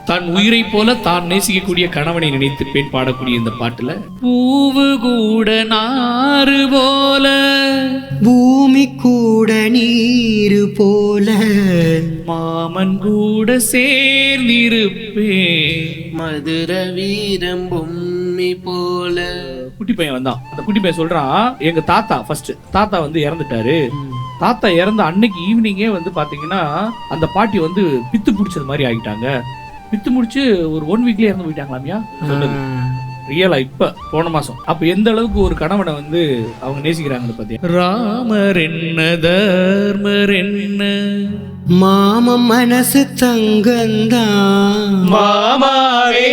தன் உயிரை போல தான் நேசிக்கக்கூடிய கணவனை நினைத்து பாடக்கூடிய இந்த பாட்டுல பூவு கூட நாறு போல, பூமி கூட நீரு போல, மாமன் கூட சேர்ந்திருப்பே, மதுர வீரம் பொம்மி போல. குட்டி பையன் வந்தான். அந்த குட்டி பையன் சொல்றான், எங்க தாத்தா தாத்தா வந்து இறந்துட்டாரு. தாத்தா இறந்த அன்னைக்கு ஈவினிங்கே வந்து பாத்தீங்கன்னா அந்த பாட்டி வந்து பித்து பிடிச்சது மாதிரி ஆகிட்டாங்க. பித்து முடிச்சு ஒரு 1 வீக்லயே இறந்து போயிட்டாங்களாமியா சொன்னது ரியலா இப்ப போன மாசம். அப்ப எந்த அளவுக்கு ஒரு கணவனை வந்து அவங்க நேசிக்கிறாங்கன்னு பாத்தீங்க. ராமர் என்ன தர்மர் என்ன, மாமன் மனசு தங்கந்தான், மாமாவே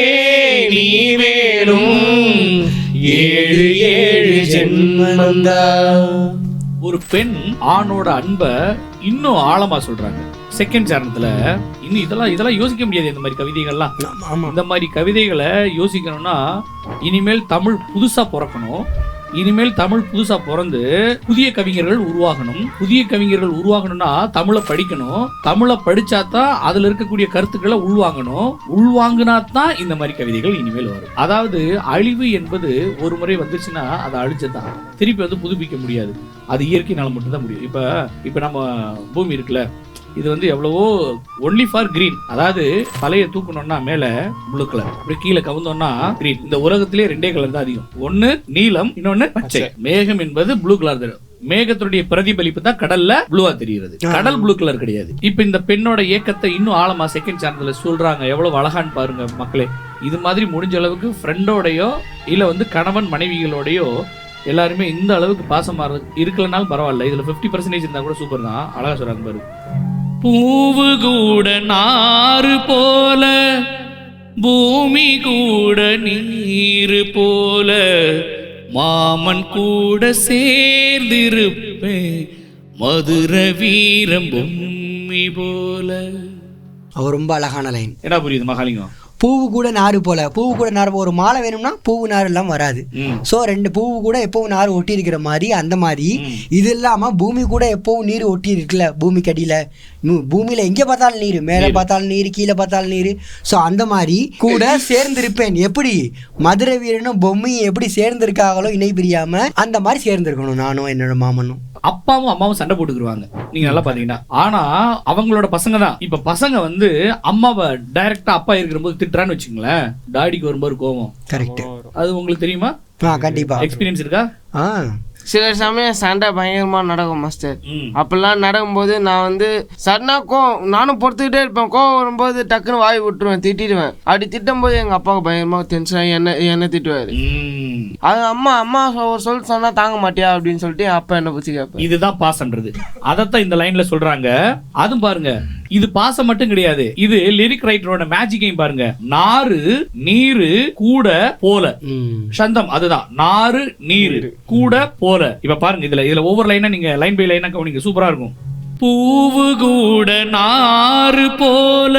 நீ வேணும் 7 ஜென்மந்தா. ஒரு பெண் ஆணோட அன்பை இன்னும் ஆழமா சொல்றாங்க செகண்ட் சரணத்துல. இன்னும் இதெல்லாம் யோசிக்க முடியாது. இந்த மாதிரி கவிதைகள்லாம், இந்த மாதிரி கவிதைகளை யோசிக்கணும்னா இனிமேல் தமிழ் புதுசா பிறக்கணும். இனிமேல் தமிழ் புதுசா பிறந்து புதிய கவிஞர்கள் உருவாகணும். புதிய கவிஞர்கள் உருவாகணும்னா தமிழை படிக்கணும். தமிழை படிச்சாதான் அதுல இருக்கக்கூடிய கருத்துக்களை உள்வாங்கணும். உள்வாங்கினா தான் இந்த மாதிரி கவிதைகள் இனிமேல் வரும். அதாவது அழிவு என்பது ஒரு முறை வந்துச்சுன்னா அதை அழிச்சதான் திருப்பி வந்து புதுப்பிக்க முடியாது. அது இயற்கையினால மட்டும்தான் முடியும். இப்ப நம்ம பூமி இருக்குல்ல, இது வந்து எவ்வளவோ ஒன்லி ஃபார் கிரீன். அதாவது தலையை தூக்கணும்னா மேல ப்ளூ கலர், அப்படி கீழே கவுந்தோம்னா கிரீன். இந்த உலகத்திலே 2 கலர் தான் அதிகம். ஒன்னு நீலம், இன்னொன்னு பச்சை. மேகம் என்பது ப்ளூ கலர் தெரியும். மேகத்துடைய பிரதிபலிப்பு தான் கடல்ல ப்ளூவா தெரிகிறது. கடல் ப்ளூ கலர் கிடையாது. இப்ப இந்த பெண்ணோட இயக்கத்தை இன்னும் ஆழமா செகண்ட் சானல்ல சொல்றாங்க. எவ்வளவு அழகான்னு பாருங்க மக்களே. இது மாதிரி முடிஞ்ச அளவுக்கு ஃப்ரெண்டோடையோ இல்ல வந்து கணவன் மனைவிகளோடையோ எல்லாருமே இந்த அளவுக்கு பாசமா இருக்கலனாலும் பரவாயில்ல. இதுல 50% இருந்தா கூட சூப்பர் தான். அழகா சொல்றாங்க பாரு. பூவு கூட நாறு போல, பூமி கூட நீரு போல, மாமன் கூட சேர்ந்திருப்பே, மதுர வீரம் பொம்மி போல. அவர் ரொம்ப அழகான லைன். என்ன புரியுது மகாலிங்கம்? பூவு கூட நாறு போல, பூவு கூட நாறு. ஒரு மாலை வேணும்னா பூவு நாறு எல்லாம் வராது. ஸோ 2 பூவு கூட எப்பவும் நாறு ஒட்டி இருக்கிற மாதிரி, அந்த மாதிரி இது இல்லாம பூமி கூட எப்பவும் நீர் ஒட்டி இருக்குல்ல. பூமிக்கு அடியில, பூமியில எங்க பார்த்தாலும் நீர், மேலே பார்த்தாலும் நீர், கீழே பார்த்தாலும் நீர். ஸோ அந்த மாதிரி கூட சேர்ந்திருப்பேன். எப்படி மதுரை வீரனும் பொம்மையும் எப்படி சேர்ந்திருக்காங்களோ இணை பிரியாம, அந்த மாதிரி சேர்ந்திருக்கணும் நானும் என்னோட மாமனும். அப்பாவும் அம்மாவும் சண்டை போட்டுக்குருவாங்க நீங்க நல்லா பாத்தீங்கன்னா. ஆனா அவங்களோட பசங்க தான். இப்ப பசங்க வந்து அம்மாவை டைரக்டா அப்பா இருக்கிற போது திட்டுறான்னு வச்சுங்களேன், டாடிக்கு வரும்போது கோவம். கரெக்ட். அது உங்களுக்கு தெரியுமா? கண்டிப்பா எக்ஸ்பீரியன்ஸ் இருக்கா? சில சமயம் சண்டை பயங்கரமா நடக்கும் மாஸ்டர். அப்பெல்லாம் நடக்கும்போது நான் வந்து சடனா நானும் பொறுத்துக்கிட்டே இருப்பேன். கோவம் வரும்போது டக்குன்னு வாய் விட்டுருவேன், திட்டிடுவேன். அப்படி திட்டும் போது எங்க அப்பாவுக்கு பயங்கரமா டென்ஷன் என்ன திட்டுவாரு. அது அம்மா ஒரு சொல் சொன்னா தாங்க மாட்டியா அப்படின்னு சொல்லிட்டு அப்பா என்ன பிடிச்சி கேட்பேன். இதுதான் பாசம்ன்றது. அதத்தான் இந்த லைன்ல சொல்றாங்க. அதுவும் பாருங்க, இது பாசம் மட்டும் கிடையாது, இது லிரிக் ரைட்டரோட மேஜிக்கையும் பாருங்க. நாறு நீரு கூட போல, சந்தம் அதுதான். நாறு நீரு கூட போல. இப்ப பாருங்க, இதுல ஒவ்வொரு லைனா நீங்க லைன் பை லைனா கவனிங்க, சூப்பரா இருக்கும். பூவு கூட நாறு போல,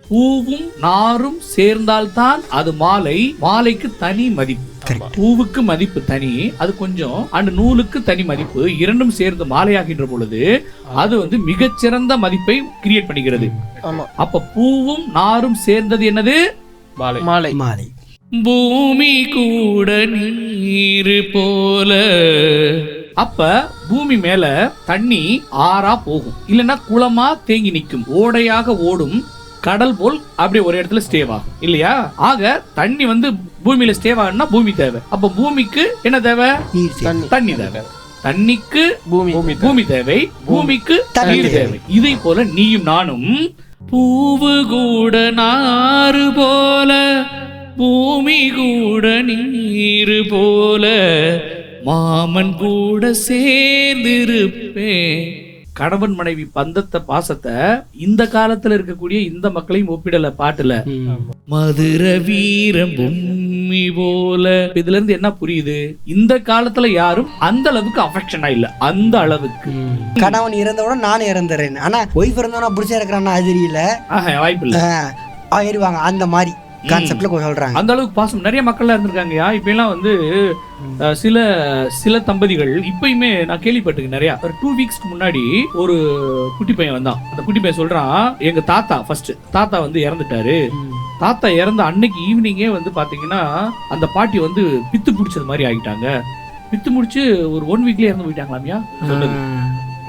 பூவும் நாரும் சேர்ந்தால்தான் அது மாலை. மாலைக்கு தனி மதிப்பு. பூவுக்கு மதிப்பு தனி, அது கொஞ்சம். அண்ட் நூலுக்கு தனி மதிப்பு. இரண்டும் சேர்ந்து மாலையாகின்ற பொழுது அது வந்து மிகச்சிறந்த மதிப்பை கிரியேட் பண்ணுகிறது. அப்ப பூவும் நாரும் சேர்ந்தது என்னது? மாலை. மாலை. பூமி கூட நீரு போல. அப்ப பூமி மேல தண்ணி ஆறா போகும், இல்லைன்னா குளமா தேங்கி நிற்கும், ஓடையாக ஓடும், கடல் போல் அப்படியே ஒரு இடத்துல ஸ்டேவ் ஆகும் இல்லையா? ஆக தண்ணி வந்து பூமியில ஸ்டேவ் ஆகும்னா பூமி தேவை. அப்ப பூமிக்கு என்ன தேவை? தண்ணி தேவை. தண்ணிக்கு பூமி தேவை, பூமிக்கு தண்ணீர் தேவை. இதை போல நீயும் நானும் பூவு கூட நாறு போல, பூமி கூட நீரு போல, மாமன் கூட சேர்ந்திருப்பேன். கணவன் மனைவி பந்தத்தை பாசத்தை இந்த காலத்துல இருக்கக்கூடிய இந்த மக்களையும் ஒப்பிடல பாட்டுல. மதுர வீரம் பொம்மி போல. இதுல இருந்து என்ன புரியுது? இந்த காலத்துல யாரும் அந்த அளவுக்கு அஃபெக்ஷனா இல்ல. அந்த அளவுக்கு கணவன் இறந்தவுடன் நானும் இறந்துறேன், ஆனா ஒய்ஃப் இருந்தவனா புடிச்சா இருக்கிறான்னா அது தெரியல, வாய்ப்பு இல்ல ஆயிருவாங்க அந்த மாதிரி. கான்செப்ட்ல சொல்றாங்க. அந்த அளவுக்கு பாசம் நிறைய மக்கள்லாம் இருந்திருக்காங்கயா. இப்ப எல்லாம் வந்து சில தம்பதிகள் இப்பயுமே நான் கேள்விப்பட்டிருக்கேன் நிறைய. ஒரு 2 வீக்ஸ்க்கு முன்னாடி ஒரு குட்டி பையன் வந்தான். அந்த குட்டி பையன் சொல்றான், எங்க தாத்தா வந்து இறந்துட்டாரு. தாத்தா இறந்த அன்னைக்கு ஈவினிங்கே வந்து பாத்தீங்கன்னா அந்த பாட்டி வந்து பித்து பிடிச்சது மாதிரி ஆகிட்டாங்க. பித்து முடிச்சு ஒரு 1 வீக்லயே இறந்து போயிட்டாங்களாமியா சொன்னது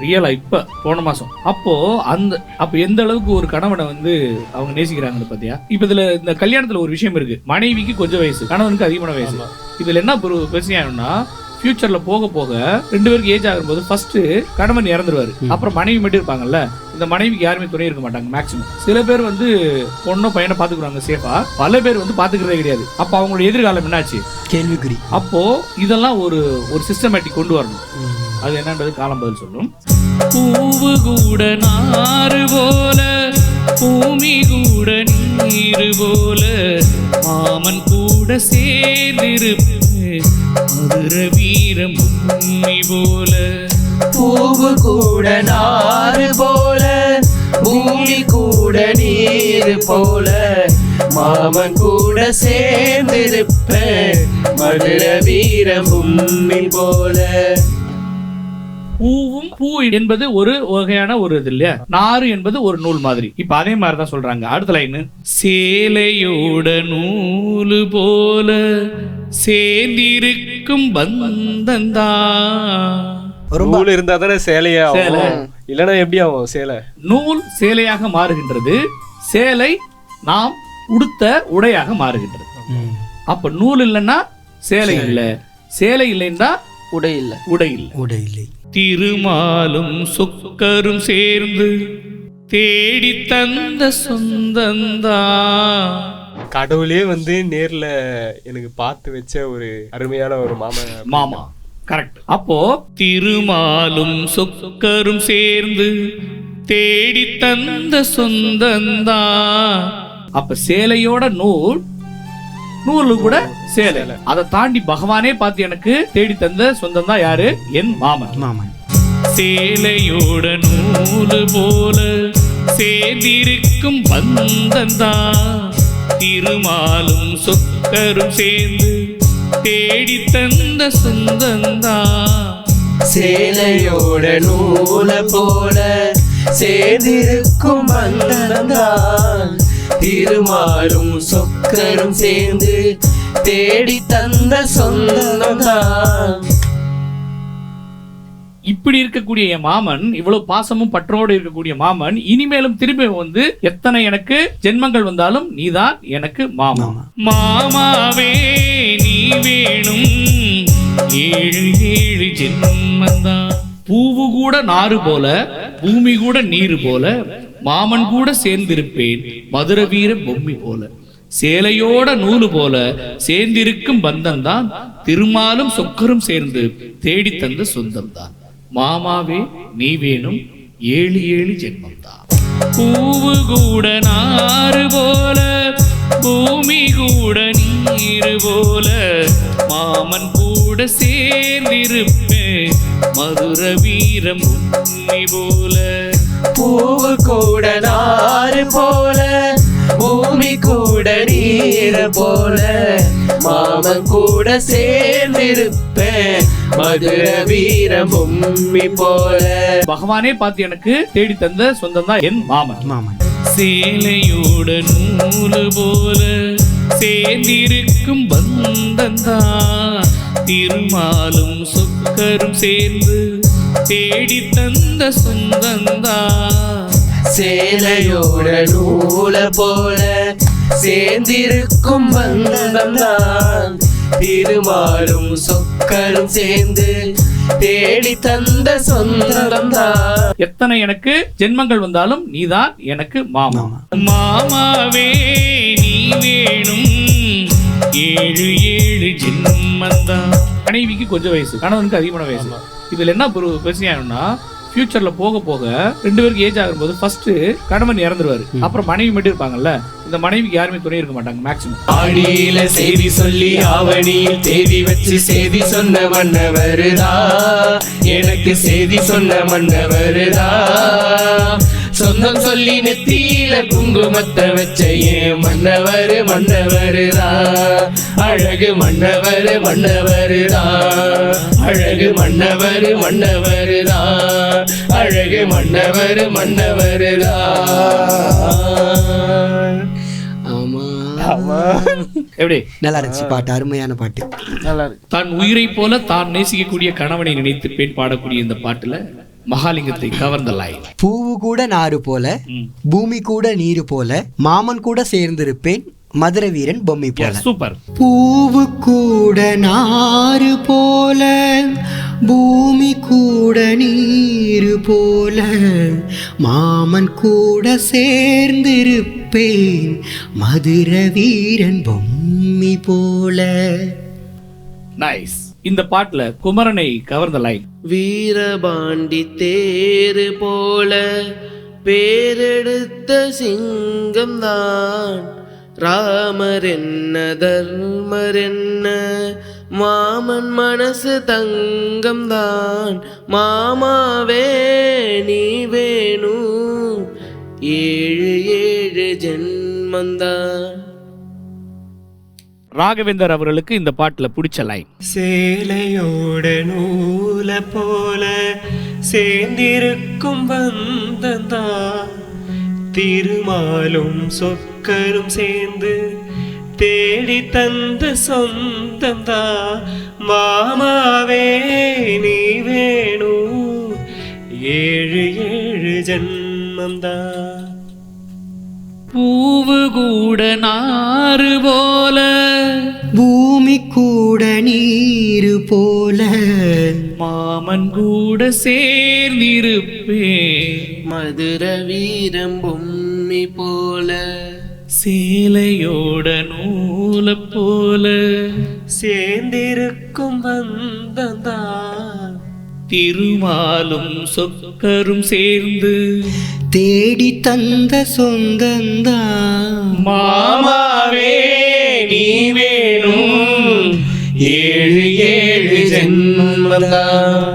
ரியலா. இப்ப போன மாசம் அப்ப எந்த அளவுக்கு ஒரு கணவனை வந்து அவங்க நேசிக்கிறாங்கன்னு பாத்தியா. இப்ப இதுல இந்த கல்யாணத்துல ஒரு விஷயம் இருக்கு. மனைவிக்கு கொஞ்சம் வயசு, கணவனுக்கு அதிகமான வயசு. இதுல என்ன பிரச்சனையானா ஃபியூச்சர்ல போக போக 2 பேருக்கு ஏஜ் ஆகும்போது ஃபர்ஸ்ட் கணவன் இறந்துருவாரு, அப்புறம் மனைவி மட்டும் இருப்பாங்கல்ல. இந்த மனைவிக்கு யாருமே துணை இருக்க மாட்டாங்க மேக்சிமம். சில பேர் வந்து பொண்ணோ பையனை பாத்துக்கிறாங்க சேஃபா, பல பேர் வந்து பாத்துக்கிறதே கிடையாது. அப்ப அவங்களோட எதிர்காலம் என்னாச்சு கேள்விக்குறி. அப்போ இதெல்லாம் ஒரு சிஸ்டமேட்டிக் கொண்டு வரணும். அது என்னன்றது காலம் பதில் சொல்லும். பூவு கூட நாறு போல, பூமி கூட நீரு போல, மாமன் கூட சேர்ந்திருப்ப மதுர வீரம் பூமி போல. பூவு கூட நாறு போல, பூமி கூட நீர் போல, மாமன் கூட சேர்ந்திருப்ப மதுர வீரம் பூமி போல. பூவும் பூ என்பது ஒரு வகையான ஒரு இது இல்லையா, நாறு என்பது ஒரு நூல் மாதிரி. இப்ப அதே மாதிரிதான் சொல்றாங்க. அடுத்த லைன், சேலையோட நூலு போல சேர்ந்திருக்கும் பந்தந்தா. நூல் இருந்தா தானே சேலையா, இல்லனா எப்படி ஆகும் சேலை? நூல் சேலையாக மாறுகின்றது, சேலை நாம் உடுத்த உடையாக மாறுகின்றது. அப்ப நூல் இல்லைன்னா சேலை இல்லை, சேலை இல்லைன்னா உடை இல்லை. திருமாலும் சொக்கரும் சேர்ந்து தேடி தந்த சொந்தந்தா. கடவுளே வந்து நேர்ல எனக்கு பார்த்து வச்ச ஒரு அருமையான ஒரு மாமா. கரெக்ட். அப்போ திருமாலும் சொக்கரும் சேர்ந்து தேடி தந்த சொந்தந்தா. அப்ப சேலையோட நூலு கூட சேலை, அதை தாண்டி பகவானே பார்த்து எனக்கு தேடி தந்த சொந்தம் தான் யாரு? என் மாமன். சேலையோட நூலு போல சேர்ந்திருக்கும் பந்தந்தா, திருமாலும் சொக்கரும் சேர்ந்து தேடி தந்த சொந்தந்தா. சேலையோட நூல போல சேர்ந்திருக்கும் பந்தந்தா, திருமாலும் சொக்கரும் சேர்ந்து தேடி தந்த சொந்தம்தான். இப்படி இருக்கக்கூடிய என் மாமன், இவ்வளவு பாசமும் பற்றோடு இருக்கக்கூடிய மாமன், இனிமேலும் திரும்பி வந்து எத்தனை எனக்கு ஜென்மங்கள் வந்தாலும் நீதான் எனக்கு மாமா. மாமாவே நீ வேணும் 7 ஜென்மந்தான். பூவு கூட நாறு போல, பூமி கூட நீரு போல, மாமன் கூட சேர்ந்திருப்பேன் மதுர வீர பொம்மி போல. சேலையோட நூலு போல சேர்ந்திருக்கும் பந்தம் தான், திருமாலும் சொக்கரும் சேர்ந்து தேடி தந்த சொந்தம் தான். மாமாவே நீ வேணும் 7 ஜென்மம் தான். பூவு கூட நாறு போல, பூமி கூட நீரு போல, மாமன் கூட சேர்ந்திருப்பேன் மதுர வீரம் பூமி போல. பூவு கூட நாறு போல, பூமி கூட நீர் போல, மாமன் கூட சேர்ந்திருப்பேன் மதுர வீரம் பூமி போல. பகவானே பார்த்து எனக்கு தேடி தந்த சொந்தம் தான் என் மாமன். சேலையோட நூலு போல சேர்ந்திருக்கும் பந்தந்தா, திருமாலும் சொக்கரும் சேர்ந்து தேடி தந்த சொந்தந்தா. சேலையோட நூல போல சேர்ந்திருக்கும் பந்தம்தான், திருமாலும் சொக்கரும் சேர்ந்து தேடி தந்த சொந்தம்தான். எத்தனை எனக்கு ஜென்மங்கள் வந்தாலும் நீதான் எனக்கு மாமா. மாமாவே நீ வேணும் 7 ஜென்மந்தான். மனைவிக்கு கொஞ்சம் வயசு, கணவனுக்கு அதிகமான வயசு. இதுல என்ன பிரச்சனையானா ஃபியூச்சர்ல போக போக 2 பேருக்கு ஏஜ் ஆகும்போது ஃபர்ஸ்ட் கணவன் இறந்துருவாரு, அப்புறம் மனைவி மட்டும் இருப்பாங்கல்ல. இந்த மனைவிக்கு யாருமே துணை இருக்க மாட்டாங்க மேக்சிமம். ஆடியில செய்தி சொல்லி ஆவணியில் தேதி வச்சு செய்தி சொன்ன மன்னவருதா, எனக்கு செய்தி சொன்ன மன்னவருதா. சொந்தம் சொல்லி நெத்தியில குங்குமத்தை வச்ச ஏன் மன்னவர் மன்னவருதான், அழகு மன்னவர் மன்னவருதான், அழகு மன்னவர் மன்னவருதான், அழகு மன்னவர் மன்னவருதான். எப்படி நல்லா இருந்துச்சு பாட்டு, அருமையான பாட்டு, நல்லா இருக்கு. தான் உயிரை போல தான் நேசிக்கக்கூடிய கணவனை நினைத்து பெண் பாடக்கூடிய இந்த பாட்டுல மகாலிங்கத்தை கவர்ந்த லைன். பூவு கூட நாறு போல, பூமி கூட நீரு போல, மாமன் கூட சேர்ந்திருப்பேன், மதுரை வீரன் பொம்மை போல. சூப்பர். பூவு கூட நாறு போல, பூமி கூட நீரு போல, மாமன் கூட சேர்ந்திருப்பேன், மதுரை வீரன் பொம்மி போல. நைஸ். இந்த பாட்டுல குமரனை கவர்ந்த லைன். வீரபாண்டி தேரு போல பேரெடுத்த சிங்கம் தான், ராமர் என்ன தர்மர் என்ன, மாமன் மனசு தங்கம் தான், மாமாவே நீ வேணும், 7 ஜென்மந்தான். ராகவேந்தர் அவர்களுக்கு இந்த பாட்டுல பிடிச்ச லைன். சேலையோட நூல போல சேர்ந்திருக்கும் பந்தந்தா, திருமாலும் சொக்கரும் சேர்ந்து தேடி தந்த சொந்தந்தா, மாமாவே நீ வேணும், 7 ஜென்மந்தா. பூவு கூட நாறு போல, பூமி கூட நீரு போல, மாமன் கூட சேர்ந்திருப்பேன், மதுரை வீரம் பொம்மி போல, சேலையோட நூல போல சேர்ந்திருக்கும் பந்தந்தா, திருமாலும் சொக்கரும் சேர்ந்து தேடி தந்த சொந்தந்தான், மாமாவே நீ வேணும், 7 ஜென்மந்தான்.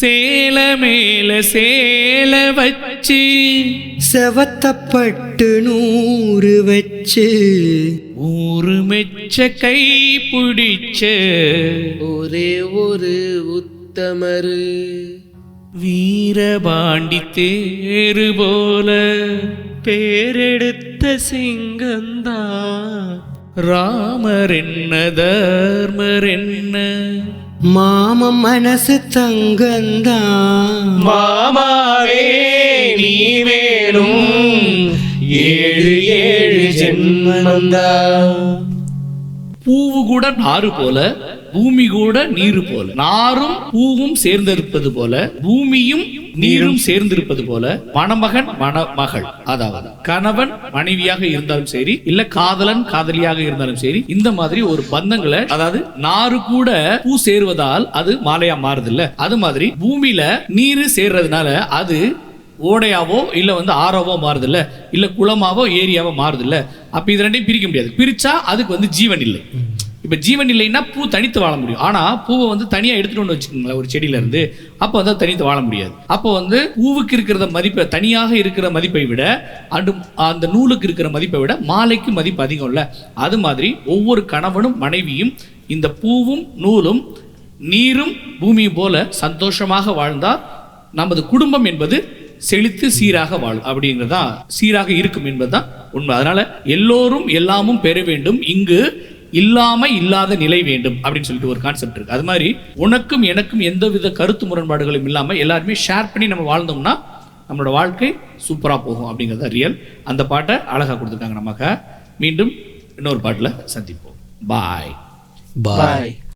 சேல மேல சேல வச்சு, செவத்தப்பட்டு 100 வச்சு, ஊரு மெச்ச கை பிடிச்ச ஒரே ஒரு உத்தமரு, வீரபாண்டி தேரு போல பேரெடுத்த சிங்கந்தா, ராமர் என்ன தர்மர் என்ன, மாமன் மனசு தங்கந்தான், மாமாவே நீ வேணும், 7 ஜென்மந்தான். பூவு கூட நாறு போல, பூமி கூட நீரு போல, நாரும் பூவும் சேர்ந்திருப்பது போல, பூமியும் நீரும் சேர்ந்திருப்பது போல, மணமகன் மணமகள், அதாவது கணவன் மனைவியாக இருந்தாலும் சரி, இல்ல காதலன் காதலியாக இருந்தாலும் சரி, இந்த மாதிரி ஒரு பந்தங்களை, அதாவது நாறு கூட பூ சேருவதால் அது மாலையா மாறுது இல்ல, அது மாதிரி பூமியில நீரு சேர்றதுனால அது ஓடையாவோ இல்ல ஆறாவோ மாறுது இல்ல குளமாவோ ஏரியாவோ மாறுது இல்ல. அப்ப இது ரெண்டையும் பிரிக்க முடியாது. பிரிச்சா அதுக்கு ஜீவன் இல்லை. இப்ப ஜீவன் இல்லைன்னா பூ தனித்து வாழ முடியும். ஆனா பூவை தனியா எடுத்துட்டு வச்சுக்கோங்களேன் ஒரு செடியில இருந்து, அப்ப தனித்து வாழ முடியாது. அப்போ பூவுக்கு இருக்கிற மதிப்பை, தனியாக இருக்கிற மதிப்பை விட அந்த நூலுக்கு இருக்கிற மதிப்பை விட மாலைக்கு மதிப்பு அதிகம் இல்ல. அது மாதிரி ஒவ்வொரு கணவனும் மனைவியும் இந்த பூவும் நூலும் நீரும் பூமியும் போல சந்தோஷமாக வாழ்ந்தால் நமது குடும்பம் என்பது செழித்து சீராக வாழும். அப்படிங்கிறதா சீராக இருக்கும் என்பதுதான் உண்மை. அதனால எல்லோரும் எல்லாமும் பெற வேண்டும், இங்கு இல்லாம இல்லாத நிலை வேண்டும் அப்படின்னு சொல்லிட்டு ஒரு கான்செப்ட் இருக்கு. அது மாதிரி உனக்கும் எனக்கும் எந்தவித கருத்து முரண்பாடுகளும் இல்லாம எல்லாருமே ஷேர் பண்ணி நம்ம வாழ்ந்தோம்னா நம்மளோட வாழ்க்கை சூப்பரா போகும் அப்படிங்கிறது ரியல். அந்த பாட்டை அழகா கொடுத்துருக்காங்க நமக்கு. மீண்டும் இன்னொரு பாட்டுல சந்திப்போம். பாய் பாய்.